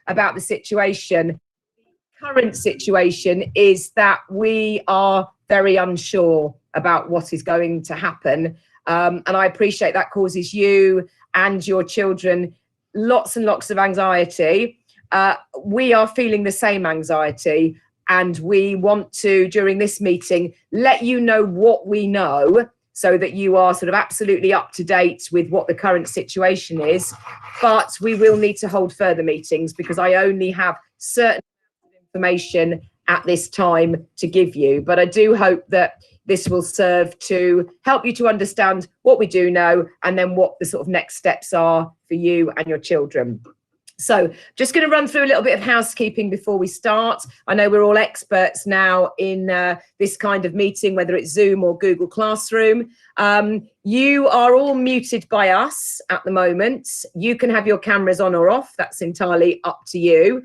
about the situation. The current situation is that we are very unsure about what is going to happen. And I appreciate that causes you and your children lots and lots of anxiety. We are feeling the same anxiety, and we want to, during this meeting, let you know what we know so that you are sort of absolutely up to date with what the current situation is. But we will need to hold further meetings because I only have certain information at this time to give you. But I do hope that this will serve to help you to understand what we do know and then what the sort of next steps are for you and your children. So just going to run through a little bit of housekeeping before we start. I know we're all experts now in this kind of meeting, whether it's Zoom or Google Classroom. You are all muted by us at the moment. You can have your cameras on or off. That's entirely up to you.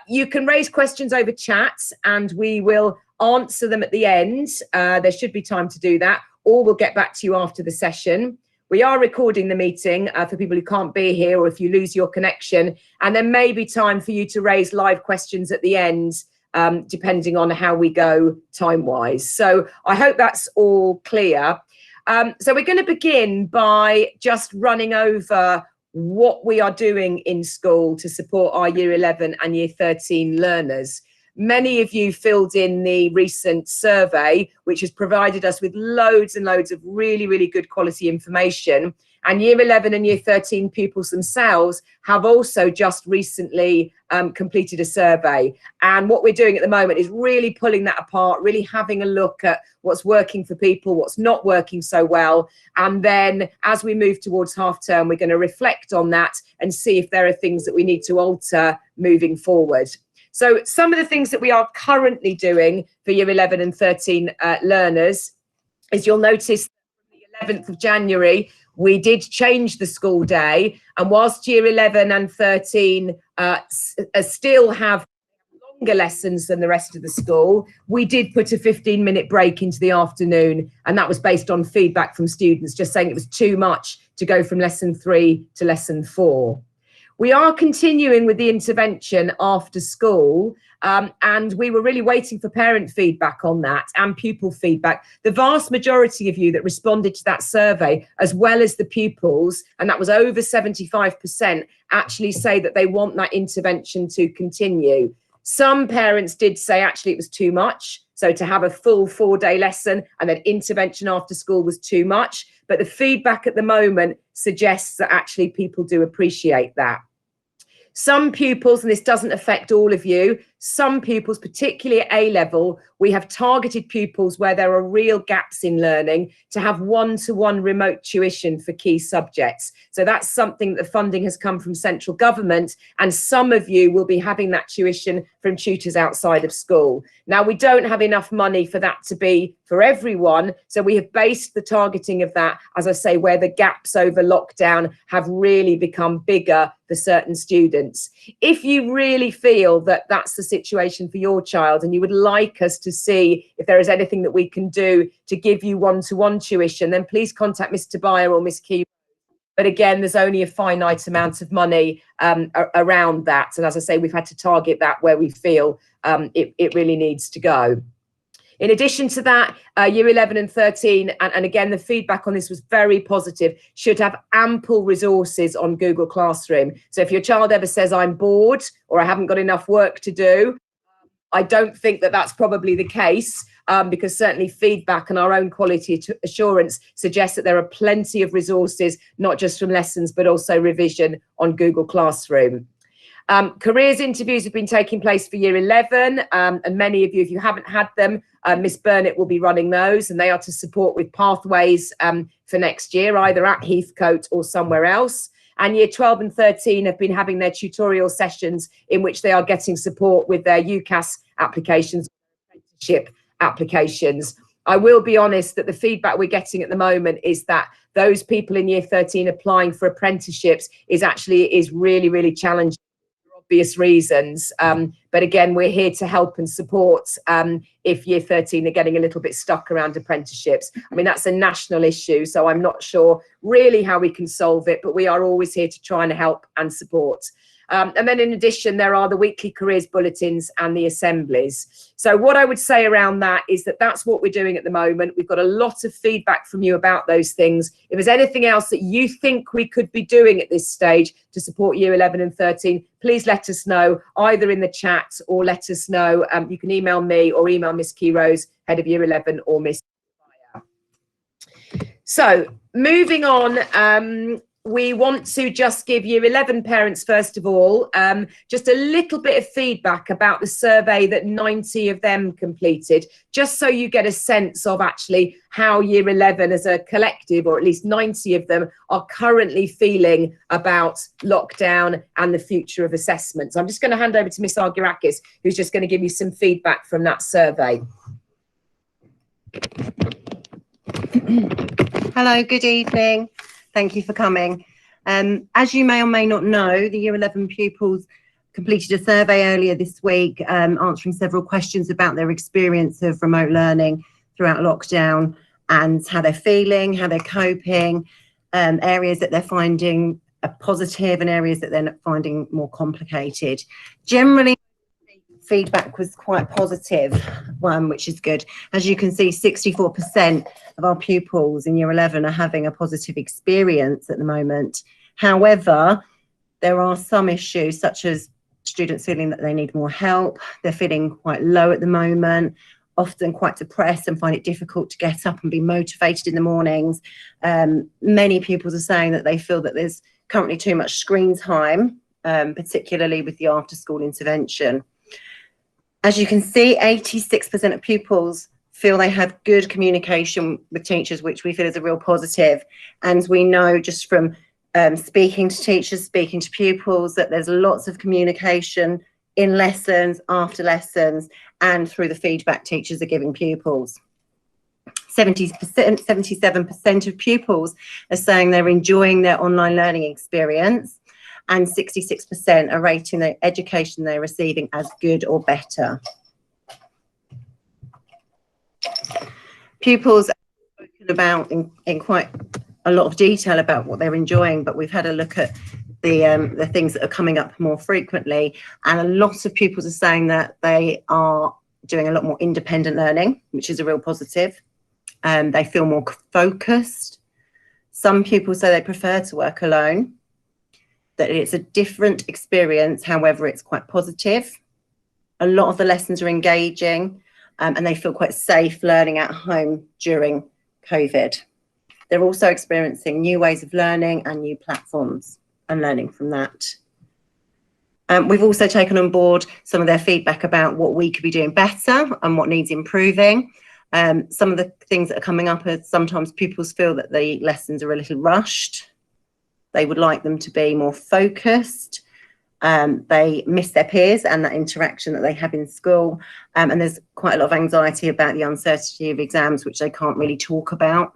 You can raise questions over chat and we will answer them at the end. There should be time to do that, or we'll get back to you after the session. We are recording the meeting for people who can't be here, or if you lose your connection, and there may be time for you to raise live questions at the end, depending on how we go time-wise. So I hope that's all clear. So we're going to begin by just running over what we are doing in school to support our Year 11 and Year 13 learners. Many of you filled in the recent survey, which has provided us with loads and loads of really, really good quality information. And Year 11 and Year 13 pupils themselves have also just recently completed a survey. And what we're doing at the moment is really pulling that apart, really having a look at what's working for people, what's not working so well. And then as we move towards half term, we're going to reflect on that and see if there are things that we need to alter moving forward. So some of the things that we are currently doing for Year 11 and 13 learners is, you'll notice from the 11th of January, we did change the school day. And whilst Year 11 and 13 still have longer lessons than the rest of the school, we did put a 15-minute break into the afternoon. And that was based on feedback from students, just saying it was too much to go from lesson 3 to lesson 4. We are continuing with the intervention after school, and we were really waiting for parent feedback on that and pupil feedback. The vast majority of you that responded to that survey, as well as the pupils, and that was over 75%, actually say that they want that intervention to continue. Some parents did say actually it was too much, so to have a full 4-day lesson and then intervention after school was too much. But the feedback at the moment suggests that actually people do appreciate that. Some pupils, and this doesn't affect all of you, some pupils, particularly at A-level, we have targeted pupils where there are real gaps in learning to have one-to-one remote tuition for key subjects. So that's something that the funding has come from central government, and some of you will be having that tuition from tutors outside of school. Now, we don't have enough money for that to be for everyone, so we have based the targeting of that, as I say, where the gaps over lockdown have really become bigger for certain students. If you really feel that that's the situation for your child and you would like us to see if there is anything that we can do to give you one-to-one tuition, then please contact Mr. Tobias or Miss Key. But again, there's only a finite amount of money around that. And as I say, we've had to target that where we feel it really needs to go. In addition to that, Year 11 and 13, and again, the feedback on this was very positive, should have ample resources on Google Classroom. So if your child ever says, I'm bored or I haven't got enough work to do, I don't think that that's probably the case, because certainly feedback and our own quality assurance suggests that there are plenty of resources, not just from lessons, but also revision on Google Classroom. Careers interviews have been taking place for Year 11, and many of you, if you haven't had them, Miss Burnett will be running those, and they are to support with pathways for next year, either at Heathcote or somewhere else. And Year 12 and 13 have been having their tutorial sessions in which they are getting support with their UCAS applications, apprenticeship applications. I will be honest that the feedback we're getting at the moment is that those people in Year 13 applying for apprenticeships is really, really challenging. Obvious reasons, but again, we're here to help and support if Year 13 are getting a little bit stuck around apprenticeships. I mean, that's a national issue, so I'm not sure really how we can solve it, but we are always here to try and help and support. And then in addition, there are the weekly careers bulletins and the assemblies. So what I would say around that is that that's what we're doing at the moment. We've got a lot of feedback from you about those things. If there's anything else that you think we could be doing at this stage to support year 11 and 13, please let us know, either in the chat or let us know. You can email me or email Miss Key Rose, head of year 11, or Miss. So moving on, we want to just give year 11 parents, first of all, just a little bit of feedback about the survey that 90 of them completed, just so you get a sense of actually how year 11 as a collective, or at least 90 of them, are currently feeling about lockdown and the future of assessment. So I'm just going to hand over to Miss Argyrakis, who's just going to give you some feedback from that survey. Hello, good evening. Thank you for coming. As you may or may not know, the year 11 pupils completed a survey earlier this week, answering several questions about their experience of remote learning throughout lockdown and how they're feeling, how they're coping, areas that they're finding positive and areas that they're not finding more complicated. Generally, feedback was quite positive, which is good. As you can see, 64% of our pupils in year 11 are having a positive experience at the moment. However, there are some issues, such as students feeling that they need more help. They're feeling quite low at the moment, often quite depressed and find it difficult to get up and be motivated in the mornings. Many pupils are saying that they feel that there's currently too much screen time, particularly with the after-school intervention. As you can see, 86% of pupils feel they have good communication with teachers, which we feel is a real positive. And we know just from speaking to teachers, speaking to pupils, that there's lots of communication in lessons, after lessons, and through the feedback teachers are giving pupils. 77% of pupils are saying they're enjoying their online learning experience, and 66% are rating the education they're receiving as good or better. Pupils have spoken about in quite a lot of detail about what they're enjoying, but we've had a look at the things that are coming up more frequently, and a lot of pupils are saying that they are doing a lot more independent learning, which is a real positive. They feel more focused. Some pupils say they prefer to work alone, that it's a different experience, however, it's quite positive. A lot of the lessons are engaging, and they feel quite safe learning at home during COVID. They're also experiencing new ways of learning and new platforms and learning from that. We've also taken on board some of their feedback about what we could be doing better and what needs improving. Some of the things that are coming up are sometimes pupils feel that the lessons are a little rushed. They would like them to be more focused. They miss their peers and that interaction that they have in school. And there's quite a lot of anxiety about the uncertainty of exams, which they can't really talk about.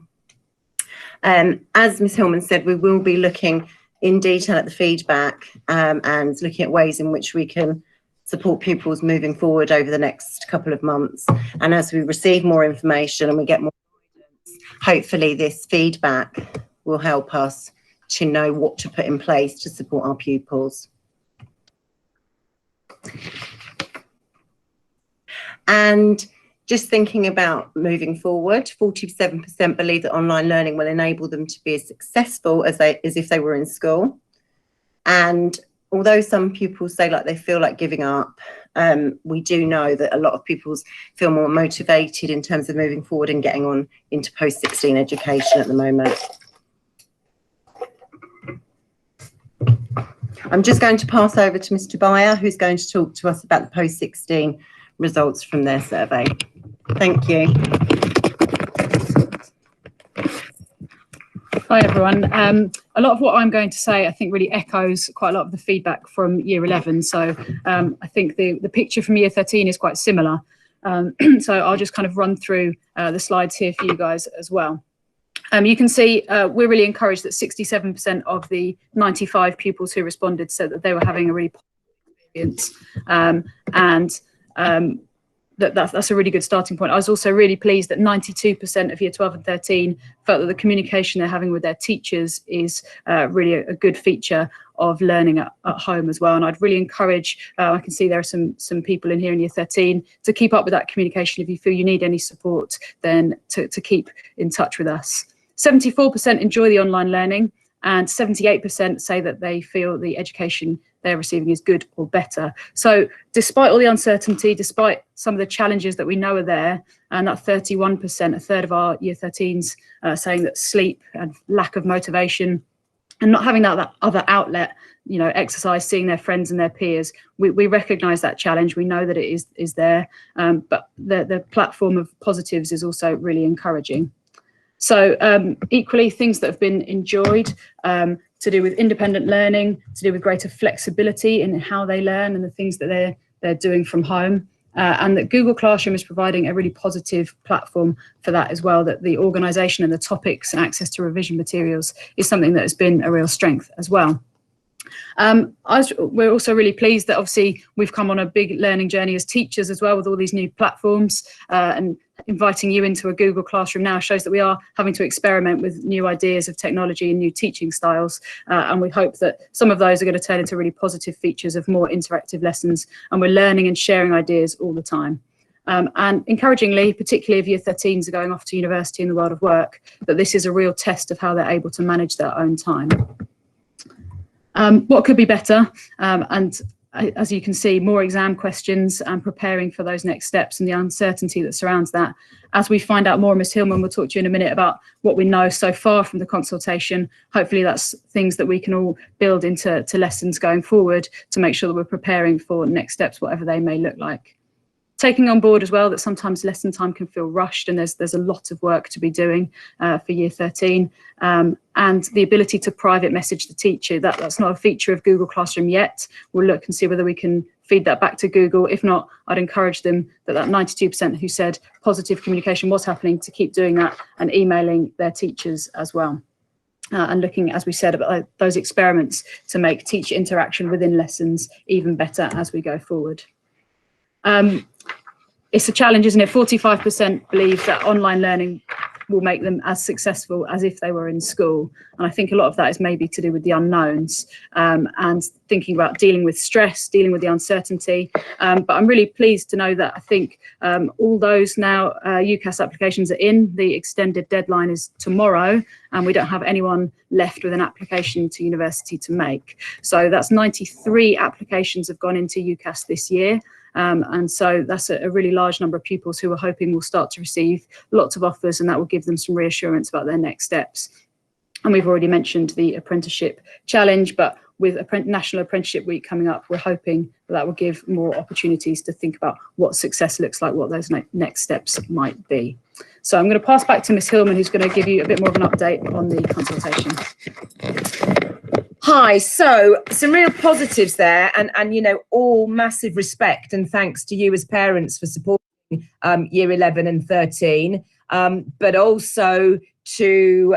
As Ms. Hillman said, we will be looking in detail at the feedback and looking at ways in which we can support pupils moving forward over the next couple of months. And as we receive more information and we get more guidance, hopefully this feedback will help us to know what to put in place to support our pupils. And just thinking about moving forward, 47% believe that online learning will enable them to be as successful as if they were in school. And although some pupils say like they feel like giving up, we do know that a lot of pupils feel more motivated in terms of moving forward and getting on into post-16 education at the moment. I'm just going to pass over to Mr. Bayer, who's going to talk to us about the post-16 results from their survey. Thank you. Hi everyone. A lot of what I'm going to say I think really echoes quite a lot of the feedback from year 11. So I think the picture from year 13 is quite similar. So I'll just kind of run through the slides here for you guys as well. You can see we're really encouraged that 67% of the 95 pupils who responded said that they were having a really positive experience. that's a really good starting point. I was also really pleased that 92% of year 12 and 13 felt that the communication they're having with their teachers is really a good feature of learning at home as well. And I'd really encourage, I can see there are some people in here in year 13, to keep up with that communication. If you feel you need any support, then to keep in touch with us. 74% enjoy the online learning, and 78% say that they feel the education they're receiving is good or better. So despite all the uncertainty, despite some of the challenges that we know are there, and that 31%, a third of our year 13s saying that sleep and lack of motivation and not having that other outlet, you know, exercise, seeing their friends and their peers, we recognise that challenge. We know that it is there, but the platform of positives is also really encouraging. So equally, things that have been enjoyed to do with independent learning, to do with greater flexibility in how they learn and the things that they're doing from home. And that Google Classroom is providing a really positive platform for that as well, that the organisation and the topics and access to revision materials is something that has been a real strength as well. We're also really pleased that obviously we've come on a big learning journey as teachers as well with all these new platforms, and inviting you into a Google Classroom now shows that we are having to experiment with new ideas of technology and new teaching styles, and we hope that some of those are going to turn into really positive features of more interactive lessons, and we're learning and sharing ideas all the time. And encouragingly, particularly if year 13s are going off to university in the world of work, that this is a real test of how they're able to manage their own time. What could be better? And as you can see, more exam questions and preparing for those next steps and the uncertainty that surrounds that. As we find out more, Ms. Hillman will talk to you in a minute about what we know so far from the consultation. Hopefully that's things that we can all build into lessons going forward to make sure that we're preparing for next steps, whatever they may look like. Taking on board as well that sometimes lesson time can feel rushed, and there's a lot of work to be doing for year 13, and the ability to private message the teacher. That's not a feature of Google Classroom yet. We'll look and see whether we can feed that back to Google. If not, I'd encourage them, that 92% who said positive communication was happening, to keep doing that and emailing their teachers as well. And looking, as we said, about those experiments to make teacher interaction within lessons even better as we go forward. It's a challenge, isn't it? 45% believe that online learning will make them as successful as if they were in school. And I think a lot of that is maybe to do with the unknowns, and thinking about dealing with stress, dealing with the uncertainty. But I'm really pleased to know that I think all those now UCAS applications are in. The extended deadline is tomorrow, and we don't have anyone left with an application to university to make. So that's 93 applications have gone into UCAS this year. And so that's a really large number of pupils who are hoping will start to receive lots of offers, and that will give them some reassurance about their next steps. And we've already mentioned the apprenticeship challenge, but with National Apprenticeship Week coming up, we're hoping that will give more opportunities to think about what success looks like, what those next steps might be. So I'm going to pass back to Ms. Hillman, who's going to give you a bit more of an update on the consultation. Hi, so some real positives there, and you know, all massive respect and thanks to you as parents for supporting year 11 and 13, but also to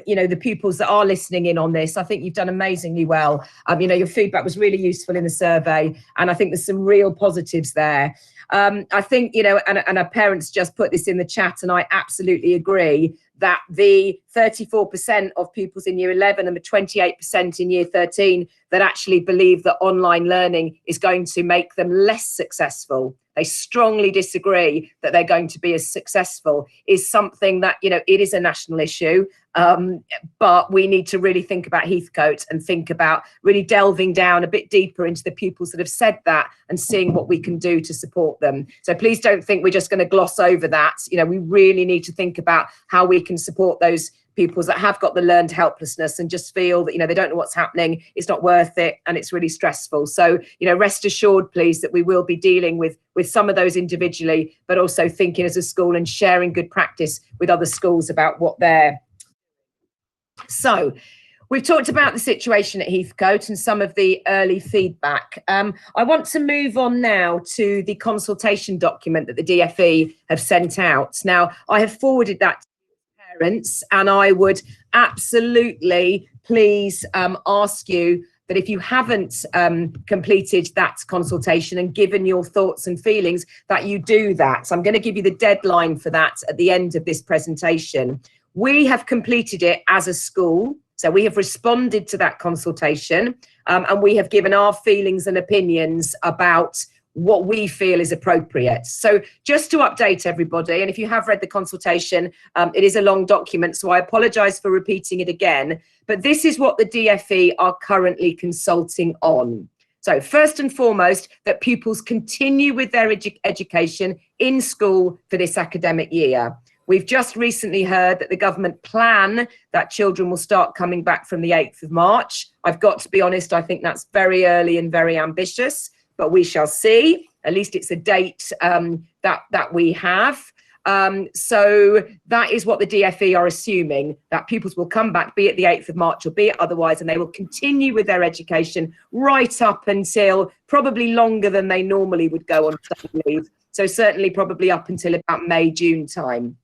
you know, the pupils that are listening in on this. I think you've done amazingly well. You know, your feedback was really useful in the survey, and I think there's some real positives there. I think, you know, and our parents just put this in the chat, and I absolutely agree that the 34% of pupils in year 11 and the 28% in year 13 that actually believe that online learning is going to make them less successful, they strongly disagree that they're going to be as successful, is something that, you know, it is a national issue. But we need to really think about Heathcote and think about really delving down a bit deeper into the pupils that have said that and seeing what we can do to support them. So please don't think we're just going to gloss over that. You know, we really need to think about how we can support those pupils that have got the learned helplessness and just feel that, you know, they don't know what's happening, it's not worth it, and it's really stressful. So, you know, rest assured, please, that we will be dealing with some of those individually, but also thinking as a school and sharing good practice with other schools about what they're. So we've talked about the situation at Heathcote and some of the early feedback. I want to move on now to the consultation document that the DFE have sent out. Now, I have forwarded that to parents, and I would absolutely please ask you that if you haven't completed that consultation and given your thoughts and feelings, that you do that. So I'm going to give you the deadline for that at the end of this presentation. We have completed it as a school. So we have responded to that consultation, and we have given our feelings and opinions about what we feel is appropriate. So just to update everybody, and if you have read the consultation, it is a long document, so I apologise for repeating it again, but this is what the DfE are currently consulting on. So first and foremost, that pupils continue with their education in school for this academic year. We've just recently heard that the government plan that children will start coming back from the 8th of March. I've got to be honest, I think that's very early and very ambitious, but we shall see. At least it's a date that we have. So that is what the DfE are assuming, that pupils will come back, be it the 8th of March or be it otherwise, and they will continue with their education right up until probably longer than they normally would go on study leave. So certainly probably up until about May, June time.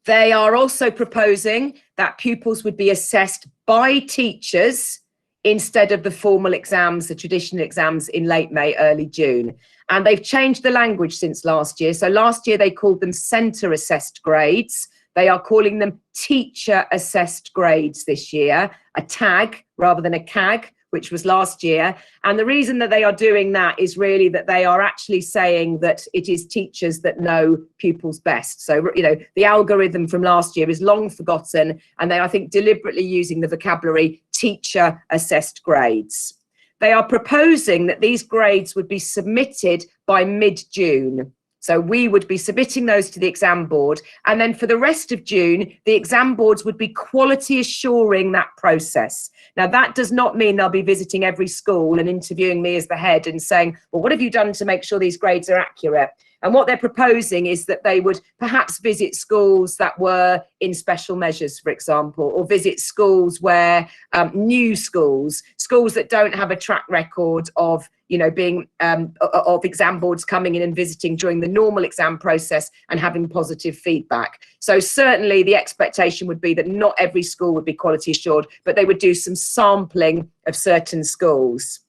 They are also proposing that pupils would be assessed by teachers instead of the formal exams, the traditional exams in late May, early June. And they've changed the language since last year. So last year they called them centre assessed grades. They are calling them teacher assessed grades this year, a tag rather than a CAG, which was last year. And the reason that they are doing that is really that they are actually saying that it is teachers that know pupils best. So, you know, the algorithm from last year is long forgotten, and they, I think, deliberately using the vocabulary teacher assessed grades. They are proposing that these grades would be submitted by mid-June. So we would be submitting those to the exam board. And then for the rest of June, the exam boards would be quality assuring that process. Now, that does not mean they'll be visiting every school and interviewing me as the head and saying, well, what have you done to make sure these grades are accurate? And what they're proposing is that they would perhaps visit schools that were in special measures, for example, or visit schools where new schools that don't have a track record of, you know, being of exam boards coming in and visiting during the normal exam process and having positive feedback. So certainly the expectation would be that not every school would be quality assured, but they would do some sampling of certain schools.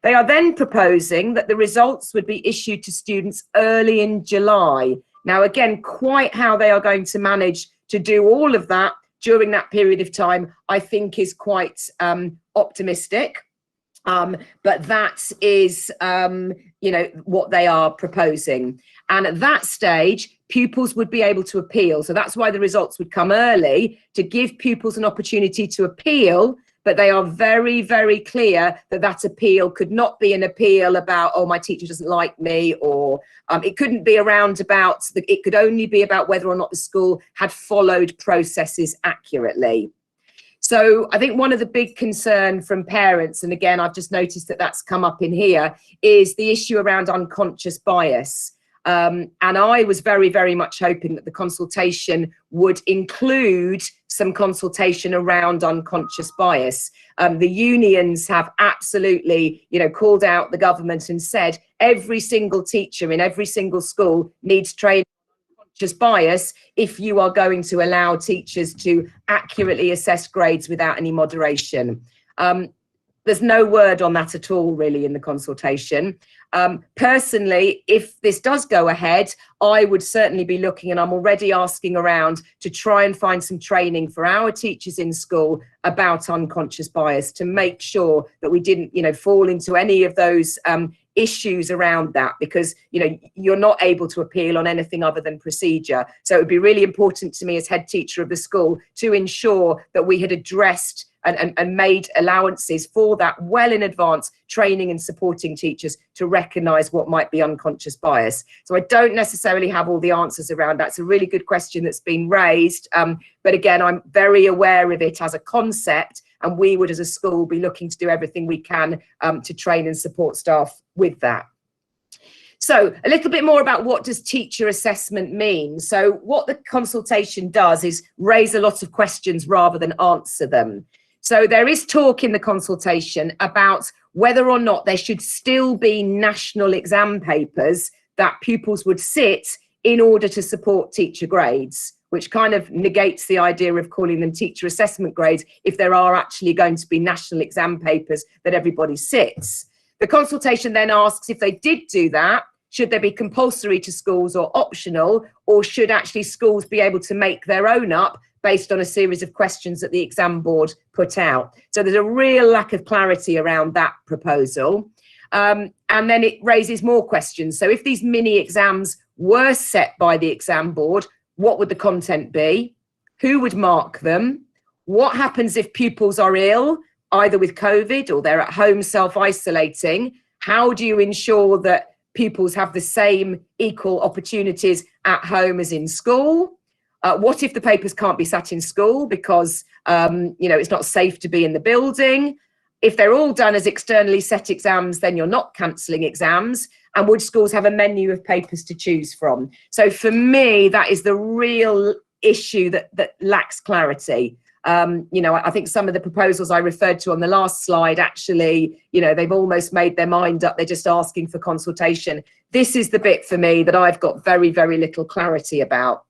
They are then proposing that the results would be issued to students early in July. Now, again, quite how they are going to manage to do all of that during that period of time, I think is quite optimistic. But that is, you know, what they are proposing. And at that stage, pupils would be able to appeal. So that's why the results would come early, to give pupils an opportunity to appeal. But they are very, very clear that that appeal could not be an appeal about, oh, my teacher doesn't like me, or it couldn't be around about, it could only be about whether or not the school had followed processes accurately. So I think one of the big concern from parents, and again, I've just noticed that that's come up in here, is the issue around unconscious bias. And I was very, very much hoping that the consultation would include some consultation around unconscious bias. The unions have absolutely, you know, called out the government and said every single teacher in every single school needs training on unconscious bias if you are going to allow teachers to accurately assess grades without any moderation. There's no word on that at all, really, in the consultation. Personally, if this does go ahead, I would certainly be looking, and I'm already asking around, to try and find some training for our teachers in school about unconscious bias, to make sure that we didn't, you know, fall into any of those issues around that, because, you know, you're not able to appeal on anything other than procedure. So it would be really important to me as head teacher of the school to ensure that we had addressed and made allowances for that well in advance, training and supporting teachers to recognise what might be unconscious bias. So I don't necessarily have all the answers around that. It's a really good question that's been raised. But again, I'm very aware of it as a concept, and we would as a school be looking to do everything we can to train and support staff with that. So a little bit more about what does teacher assessment mean? So what the consultation does is raise a lot of questions rather than answer them. So there is talk in the consultation about whether or not there should still be national exam papers that pupils would sit in order to support teacher grades. which kind of negates the idea of calling them teacher assessment grades if there are actually going to be national exam papers that everybody sits. The consultation then asks, if they did do that, should they be compulsory to schools or optional, or should actually schools be able to make their own up based on a series of questions that the exam board put out? So there's a real lack of clarity around that proposal. And then it raises more questions. So if these mini exams were set by the exam board, what would the content be? Who would mark them? What happens if pupils are ill, either with COVID or they're at home self-isolating? How do you ensure that pupils have the same equal opportunities at home as in school? What if the papers can't be sat in school because it's not safe to be in the building? If they're all done as externally set exams, then you're not cancelling exams. And would schools have a menu of papers to choose from? So for me, that is the real issue that lacks clarity. I think some of the proposals I referred to on the last slide, actually, they've almost made their mind up. They're just asking for consultation. This is the bit for me that I've got very, very little clarity about.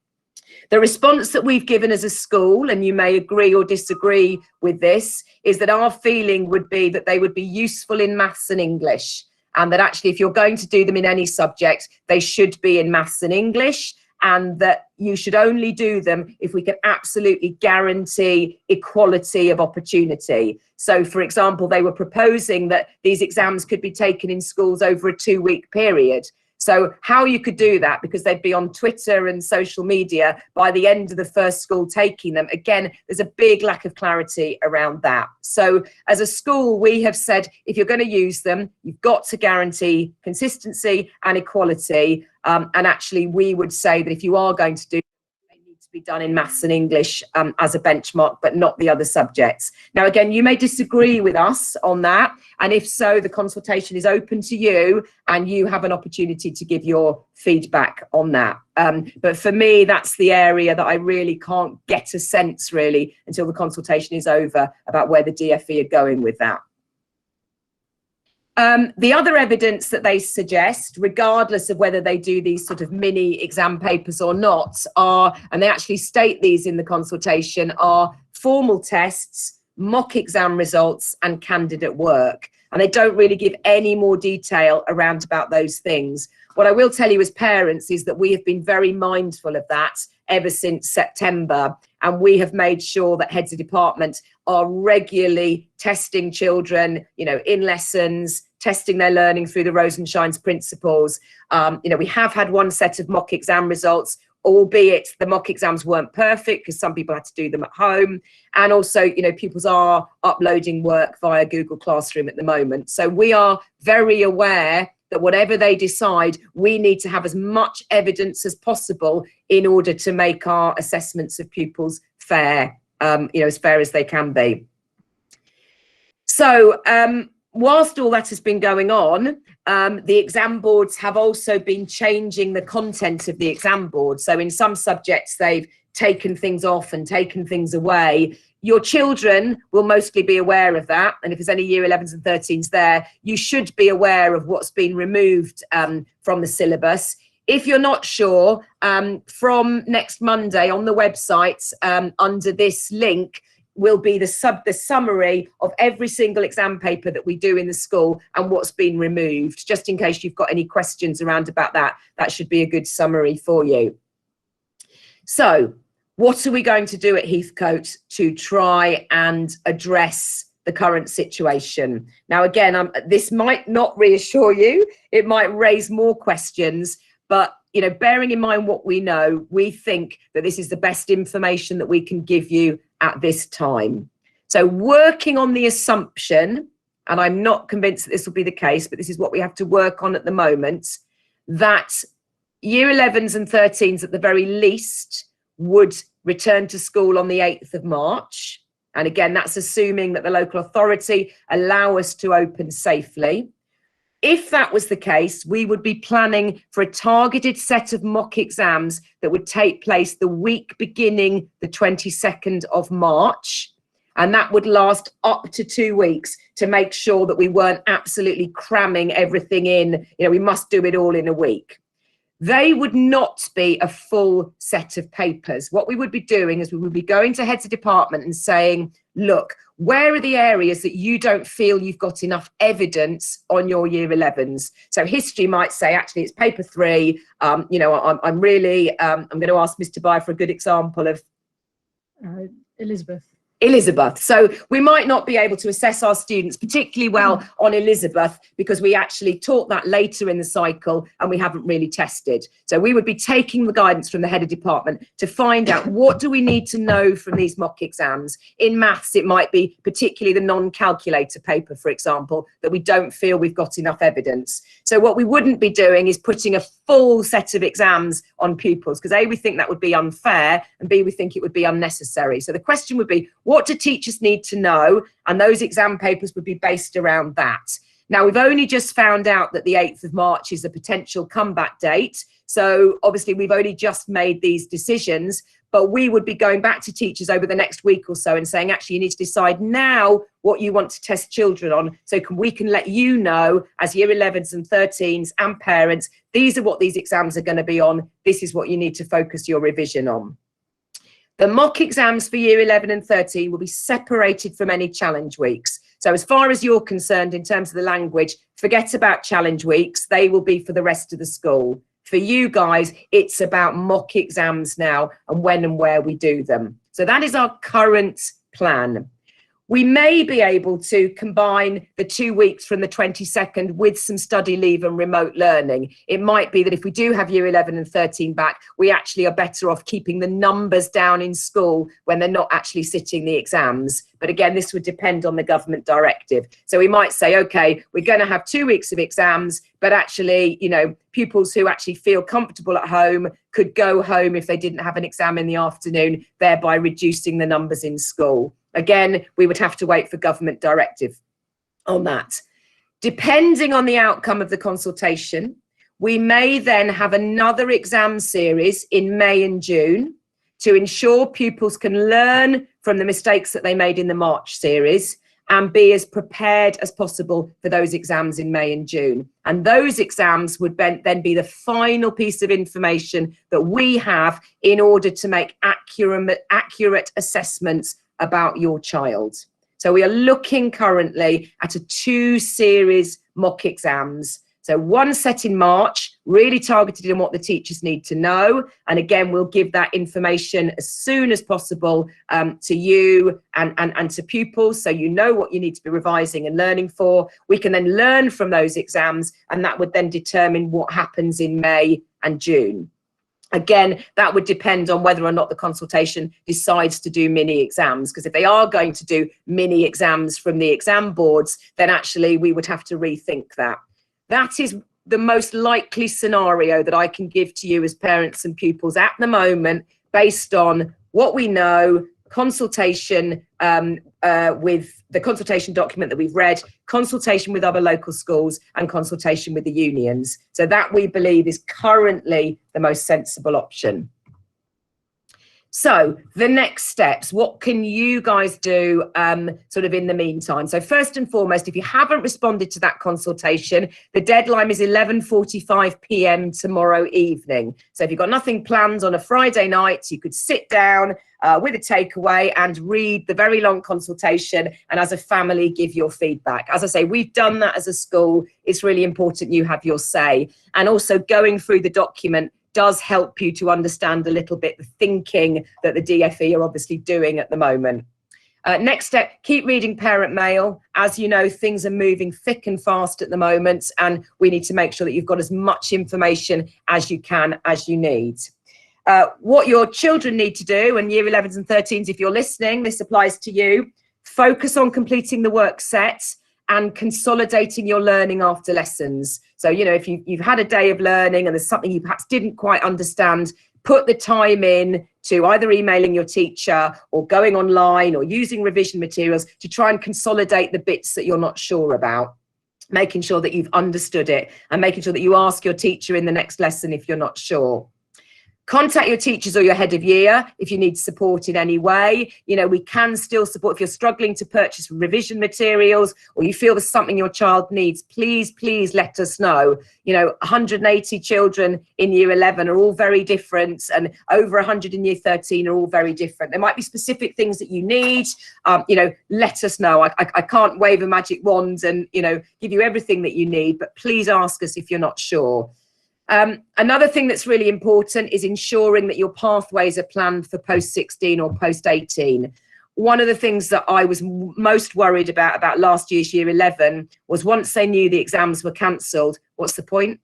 The response that we've given as a school, and you may agree or disagree with this, is that our feeling would be that they would be useful in maths and English, and that actually if you're going to do them in any subject, they should be in maths and English, and that you should only do them if we can absolutely guarantee equality of opportunity. So, for example, they were proposing that these exams could be taken in schools over a 2-week period. So how you could do that, because they'd be on Twitter and social media by the end of the first school taking them, again, there's a big lack of clarity around that. So as a school, we have said, if you're going to use them, you've got to guarantee consistency and equality. And actually, we would say that if you are going to do, they need to be done in maths and English as a benchmark, but not the other subjects. Now, again, you may disagree with us on that. And if so, the consultation is open to you and you have an opportunity to give your feedback on that. But for me, that's the area that I really can't get a sense really until the consultation is over about where the DfE are going with that. The other evidence that they suggest, regardless of whether they do these sort of mini exam papers or not, are, and they actually state these in the consultation, are formal tests, mock exam results and candidate work. And they don't really give any more detail around about those things. What I will tell you as parents is that we have been very mindful of that ever since September. And we have made sure that heads of department are regularly testing children, in lessons, testing their learning through the Rosenshines principles. We have had one set of mock exam results, albeit the mock exams weren't perfect because some people had to do them at home. And also, pupils are uploading work via Google Classroom at the moment. So we are very aware that whatever they decide, we need to have as much evidence as possible in order to make our assessments of pupils fair, as fair as they can be. So whilst all that has been going on, the exam boards have also been changing the content of the exam board. So in some subjects, they've taken things off and taken things away. Your children will mostly be aware of that. And if there's any year 11s and 13s there, you should be aware of what's been removed from the syllabus. If you're not sure, from next Monday on the website, under this link, will be the summary of every single exam paper that we do in the school and what's been removed, just in case you've got any questions around about that. That should be a good summary for you. So what are we going to do at Heathcote to try and address the current situation? Now, again, this might not reassure you. It might raise more questions, but bearing in mind what we know, we think that this is the best information that we can give you at this time. So working on the assumption, and I'm not convinced that this will be the case, but this is what we have to work on at the moment, that year 11s and 13s at the very least would return to school on the 8th of March. And again, that's assuming that the local authority allow us to open safely. If that was the case, we would be planning for a targeted set of mock exams that would take place the week beginning the 22nd of March. And that would last up to 2 weeks to make sure that we weren't absolutely cramming everything in. We must do it all in a week. They would not be a full set of papers. What we would be doing is we would be going to heads of department and saying, look, where are the areas that you don't feel you've got enough evidence on your year 11s? So history might say, actually, it's paper 3. You know, I'm really, I'm going to ask Mr. Bye for a good example of Elizabeth. So we might not be able to assess our students particularly well on Elizabeth because we actually taught that later in the cycle and we haven't really tested. So we would be taking the guidance from the head of department to find out what do we need to know from these mock exams. In maths, it might be particularly the non-calculator paper, for example, that we don't feel we've got enough evidence. So what we wouldn't be doing is putting a full set of exams on pupils because A, we think that would be unfair, and B, we think it would be unnecessary. So the question would be, what do teachers need to know? And those exam papers would be based around that. Now, we've only just found out that the 8th of March is a potential comeback date. So obviously we've only just made these decisions, but we would be going back to teachers over the next week or so and saying, actually, you need to decide now what you want to test children on. So we can let you know as year 11s and 13s and parents, these are what these exams are going to be on. This is what you need to focus your revision on. The mock exams for year 11 and 13 will be separated from any challenge weeks. So as far as you're concerned, in terms of the language, forget about challenge weeks. They will be for the rest of the school. For you guys, it's about mock exams now and when and where we do them. So that is our current plan. We may be able to combine the 2 weeks from the 22nd with some study leave and remote learning. It might be that if we do have year 11 and 13 back, we actually are better off keeping the numbers down in school when they're not actually sitting the exams. But again, this would depend on the government directive. So we might say, okay, we're going to have 2 weeks of exams, but actually, you know, pupils who actually feel comfortable at home could go home if they didn't have an exam in the afternoon, thereby reducing the numbers in school. Again, we would have to wait for government directive on that. Depending on the outcome of the consultation, we may then have another exam series in May and June to ensure pupils can learn from the mistakes that they made in the March series and be as prepared as possible for those exams in May and June. And those exams would then be the final piece of information that we have in order to make accurate assessments about your child. So we are looking currently at a 2-series mock exams. So one set in March, really targeted on what the teachers need to know. And again, we'll give that information as soon as possible to you and to pupils, so you know what you need to be revising and learning for. We can then learn from those exams, and that would then determine what happens in May and June. Again, that would depend on whether or not the consultation decides to do mini exams, because if they are going to do mini exams from the exam boards, then actually we would have to rethink that. That is the most likely scenario that I can give to you as parents and pupils at the moment, based on what we know, consultation with the consultation document that we've read, consultation with other local schools, and consultation with the unions. So that, we believe, is currently the most sensible option. So the next steps, what can you guys do sort of in the meantime? So first and foremost, if you haven't responded to that consultation, the deadline is 11:45 p.m. tomorrow evening. So if you've got nothing planned on a Friday night, you could sit down with a takeaway and read the very long consultation, and as a family give your feedback. As I say, we've done that as a school. It's really important you have your say. And also going through the document does help you to understand a little bit the thinking that the DFE are obviously doing at the moment. Next step, keep reading parent mail. As you know, things are moving thick and fast at the moment, and we need to make sure that you've got as much information as you can, as you need. What your children need to do, and year 11s and 13s, if you're listening, this applies to you, focus on completing the work set and consolidating your learning after lessons. So, you know, if you've had a day of learning and there's something you perhaps didn't quite understand, put the time in to either emailing your teacher or going online or using revision materials to try and consolidate the bits that you're not sure about, making sure that you've understood it and making sure that you ask your teacher in the next lesson if you're not sure. Contact your teachers or your head of year if you need support in any way. You know, we can still support. If you're struggling to purchase revision materials or you feel there's something your child needs, please let us know. You know, 180 children in year 11 are all very different, and over 100 in year 13 are all very different. There might be specific things that you need. You know, let us know. I can't wave a magic wand and, you know, give you everything that you need, but please ask us if you're not sure. Another thing that's really important is ensuring that your pathways are planned for post 16 or post 18. One of the things that I was most worried about last year's year 11 was once they knew the exams were cancelled, what's the point?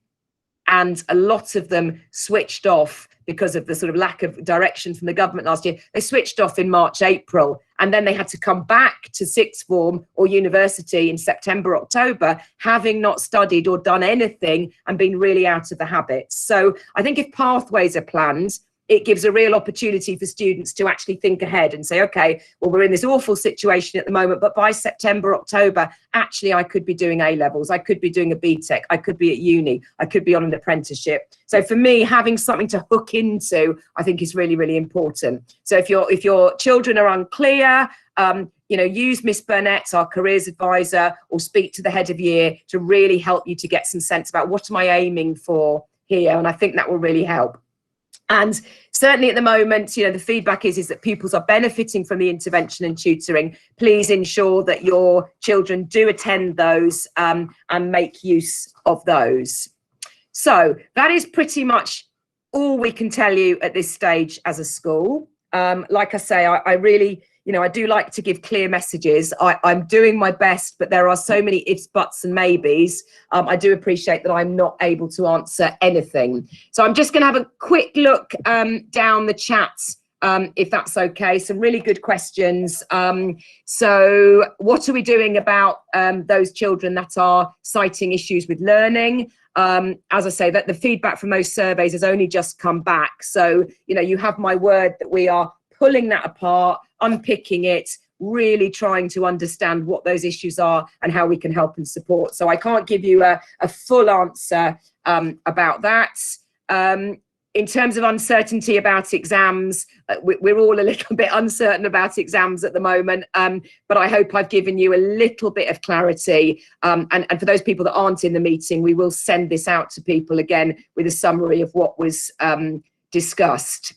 And a lot of them switched off because of the sort of lack of direction from the government last year. They switched off in March, April, and then they had to come back to sixth form or university in September, October, having not studied or done anything and been really out of the habit. So I think if pathways are planned, it gives a real opportunity for students to actually think ahead and say, okay, well, we're in this awful situation at the moment, but by September, October, actually, I could be doing A-levels, I could be doing a BTEC, I could be at uni, I could be on an apprenticeship. So for me, having something to hook into, I think is really, really important. So if your children are unclear, you know, use Miss Burnett, our careers advisor, or speak to the head of year to really help you to get some sense about what am I aiming for here. And I think that will really help. And certainly at the moment, you know, the feedback is that pupils are benefiting from the intervention and tutoring. Please ensure that your children do attend those and make use of those. So that is pretty much all we can tell you at this stage as a school. Like I say, I really, you know, I do like to give clear messages. I'm doing my best, but there are so many ifs, buts and maybes. I do appreciate that I'm not able to answer anything. So I'm just going to have a quick look down the chat, if that's okay. Some really good questions. So what are we doing about those children that are citing issues with learning? As I say, that the feedback from those surveys has only just come back. So, you know, you have my word that we are pulling that apart, unpicking it, really trying to understand what those issues are and how we can help and support. So I can't give you a full answer about that. In terms of uncertainty about exams, we're all a little bit uncertain about exams at the moment, but I hope I've given you a little bit of clarity. And for those people that aren't in the meeting, we will send this out to people again with a summary of what was discussed.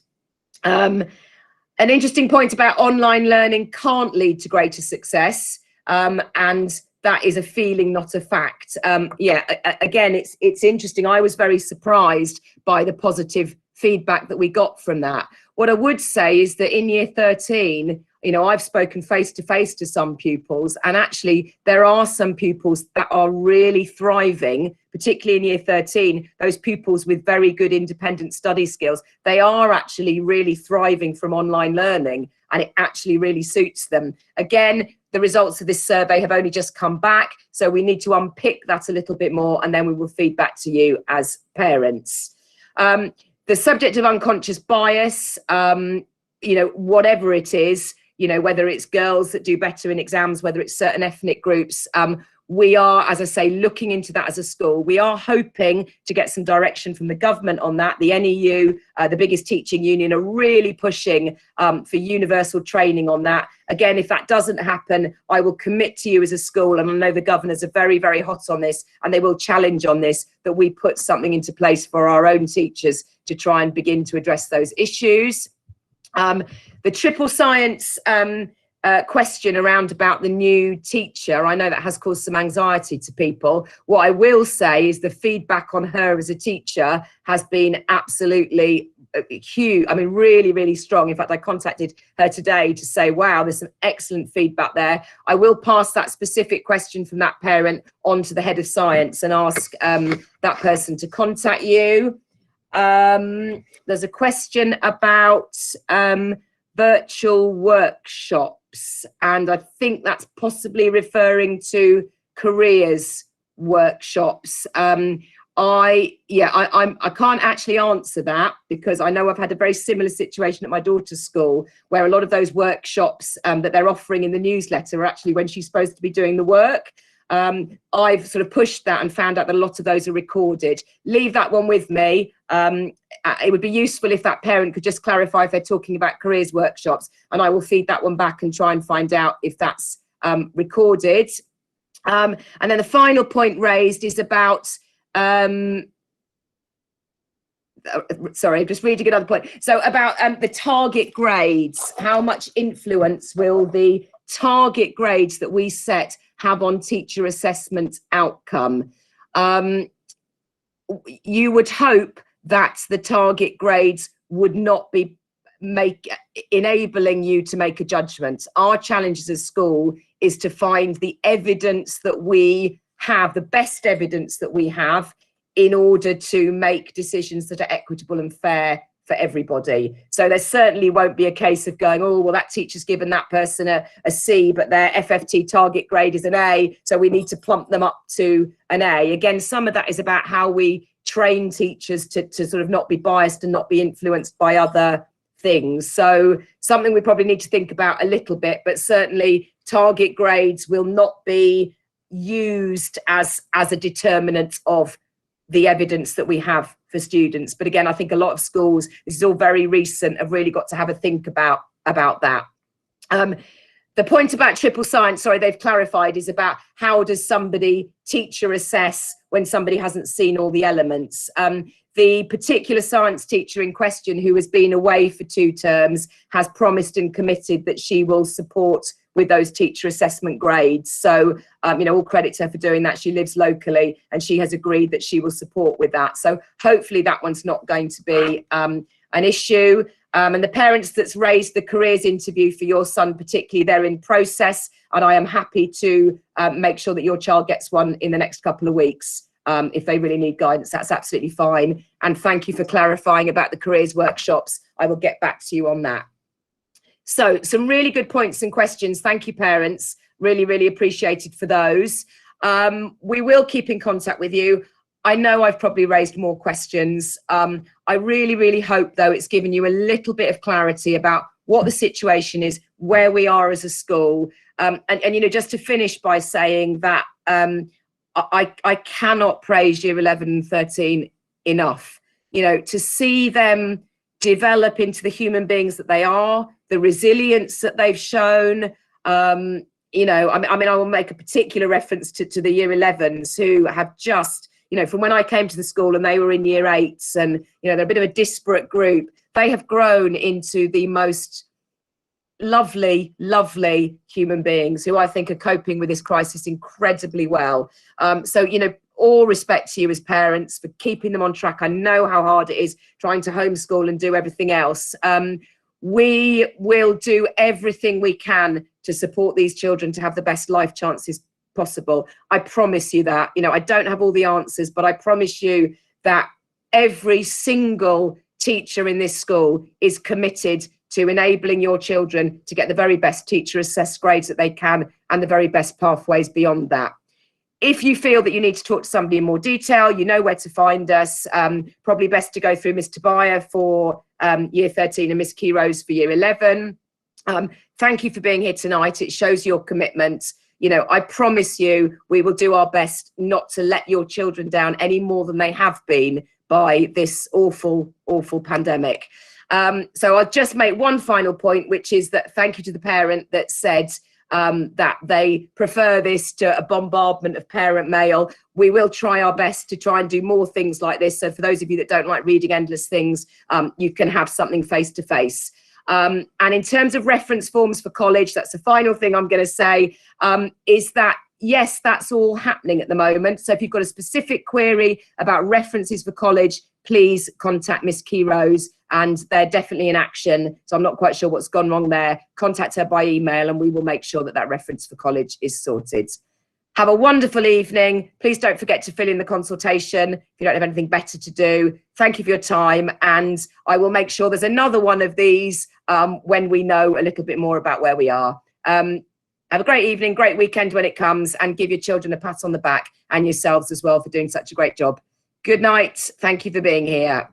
An interesting point about online learning can't lead to greater success, and that is a feeling, not a fact. Yeah, again, it's interesting. I was very surprised by the positive feedback that we got from that. What I would say is that in year 13, you know, I've spoken face to face to some pupils, and actually there are some pupils that are really thriving, particularly in year 13, those pupils with very good independent study skills. They are actually really thriving from online learning, and it actually really suits them. Again, the results of this survey have only just come back, so we need to unpick that a little bit more, and then we will feed back to you as parents. The subject of unconscious bias, you know, whatever it is, you know, whether it's girls that do better in exams, whether it's certain ethnic groups, we are, as I say, looking into that as a school. We are hoping to get some direction from the government on that. The NEU, the biggest teaching union, are really pushing for universal training on that. Again, if that doesn't happen, I will commit to you as a school, and I know the governors are very, very hot on this, and they will challenge on this, that we put something into place for our own teachers to try and begin to address those issues. The triple science question around about the new teacher, I know that has caused some anxiety to people. What I will say is the feedback on her as a teacher has been absolutely huge. I mean, really, really strong. In fact, I contacted her today to say, wow, there's some excellent feedback there. I will pass that specific question from that parent on to the head of science and ask that person to contact you. There's a question about virtual workshops, and I think that's possibly referring to careers workshops. I can't actually answer that, because I know I've had a very similar situation at my daughter's school, where a lot of those workshops that they're offering in the newsletter are actually when she's supposed to be doing the work. I've sort of pushed that and found out that a lot of those are recorded. Leave that one with me. It would be useful if that parent could just clarify if they're talking about careers workshops, and I will feed that one back and try and find out if that's recorded. And then the final point raised is about, sorry, just reading another point. So about the target grades, how much influence will the target grades that we set have on teacher assessment outcome? You would hope that the target grades would not be enabling you to make a judgment. Our challenge as a school is to find the evidence that we have, the best evidence that we have, in order to make decisions that are equitable and fair for everybody. So there certainly won't be a case of going, oh, well, that teacher's given that person a C, but their FFT target grade is an A, so we need to plump them up to an A. Again, some of that is about how we train teachers to sort of not be biased and not be influenced by other things. So something we probably need to think about a little bit, but certainly target grades will not be used as a determinant of the evidence that we have for students. But again, I think a lot of schools, this is all very recent, have really got to have a think about that. The point about triple science, sorry, they've clarified, is about how does somebody teacher assess when somebody hasn't seen all the elements. The particular science teacher in question, who has been away for 2 terms, has promised and committed that she will support with those teacher assessment grades. So, you know, all credit to her for doing that. She lives locally and she has agreed that she will support with that. So hopefully that one's not going to be an issue. And the parents that's raised the careers interview for your son particularly, they're in process, and I am happy to make sure that your child gets one in the next couple of weeks. If they really need guidance, that's absolutely fine. And thank you for clarifying about the careers workshops. I will get back to you on that. So some really good points and questions. Thank you, parents. Really, really appreciated for those. We will keep in contact with you. I know I've probably raised more questions. I really, really hope, though, it's given you a little bit of clarity about what the situation is, where we are as a school. And you know, just to finish by saying that I cannot praise year 11 and 13 enough. You know, to see them develop into the human beings that they are, the resilience that they've shown. You know, I mean, I will make a particular reference to the year 11s who have just, you know, from when I came to the school and they were in year 8s, and, you know, they're a bit of a disparate group. They have grown into the most lovely, lovely human beings who I think are coping with this crisis incredibly well. So, you know, all respect to you as parents for keeping them on track. I know how hard it is trying to homeschool and do everything else. We will do everything we can to support these children to have the best life chances possible. I promise you that. You know, I don't have all the answers, but I promise you that every single teacher in this school is committed to enabling your children to get the very best teacher assessed grades that they can and the very best pathways beyond that. If you feel that you need to talk to somebody in more detail, you know where to find us. Probably best to go through Ms. Tobiah for year 13 and Ms. Keyrose for year 11. Thank you for being here tonight. It shows your commitment. You know, I promise you we will do our best not to let your children down any more than they have been by this awful, awful pandemic. So I'll just make one final point, which is that thank you to the parent that said that they prefer this to a bombardment of parent mail. We will try our best to try and do more things like this. So for those of you that don't like reading endless things, you can have something face to face. And in terms of reference forms for college, that's the final thing I'm going to say, is that, yes, that's all happening at the moment. So if you've got a specific query about references for college, please contact Miss Keyrose, and they're definitely in action. So I'm not quite sure what's gone wrong there. Contact her by email and we will make sure that that reference for college is sorted. Have a wonderful evening. Please don't forget to fill in the consultation if you don't have anything better to do. Thank you for your time, and I will make sure there's another one of these when we know a little bit more about where we are. Have a great evening, great weekend when it comes, and give your children a pat on the back and yourselves as well for doing such a great job. Good night. Thank you for being here.